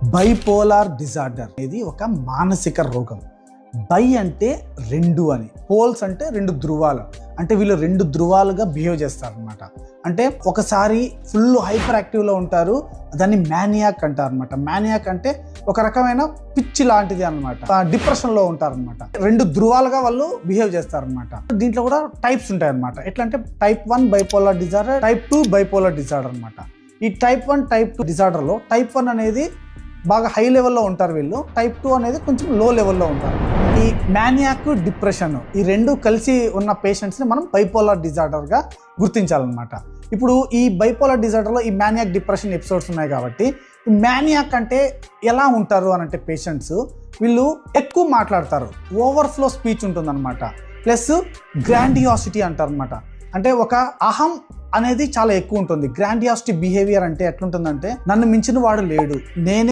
Bipolar disorder అనేది ఒక మానసిక రోగం. బై అంటే రెండు అని, పోల్స్ అంటే రెండు ధృవాలు, అంటే వీళ్ళు రెండు ధృవాలుగా బిహేవ్ చేస్తారనమాట. అంటే ఒకసారి ఫుల్ హైపర్ యాక్టివ్లో ఉంటారు, దాన్ని మ్యానియాక్ అంటారు అనమాట. మ్యానియాక్ అంటే ఒక రకమైన పిచ్చి లాంటిది అనమాట. డిప్రెషన్లో ఉంటారనమాట. రెండు ధృవాలుగా వాళ్ళు బిహేవ్ చేస్తారనమాట. దీంట్లో కూడా టైప్స్ ఉంటాయి అనమాట. ఎట్లా అంటే type 1 bipolar disorder, type 2 bipolar disorder అనమాట. ఈ టైప్ 1 టైప్ 2 డిజార్డర్లో టైప్ 1 అనేది బాగా హై లెవెల్లో ఉంటారు వీళ్ళు, టైప్ 2 అనేది కొంచెం లో లెవెల్లో ఉంటారు. ఈ మ్యానియాక్, డిప్రెషన్ ఈ రెండు కలిసి ఉన్న పేషెంట్స్ని మనం బైపోలార్ డిజార్డర్గా గుర్తించాలన్నమాట. ఇప్పుడు ఈ బైపోలార్ డిజార్డర్లో ఈ మ్యానియాక్, డిప్రెషన్ ఎపిసోడ్స్ ఉన్నాయి కాబట్టి, ఈ మ్యానియాక్ అంటే ఎలా ఉంటారు అని అంటే పేషెంట్స్ వీళ్ళు ఎక్కువ మాట్లాడతారు, ఓవర్ఫ్లో స్పీచ్ ఉంటుందన్నమాట. ప్లస్ గ్రాండియాసిటీ అంటారు అనమాట. అంటే ఒక అహం అనేది చాలా ఎక్కువ ఉంటుంది. గ్రాండియాసిటీ బిహేవియర్ అంటే ఎట్లుంటుందంటే, నన్ను మించిన వాడు లేడు, నేనే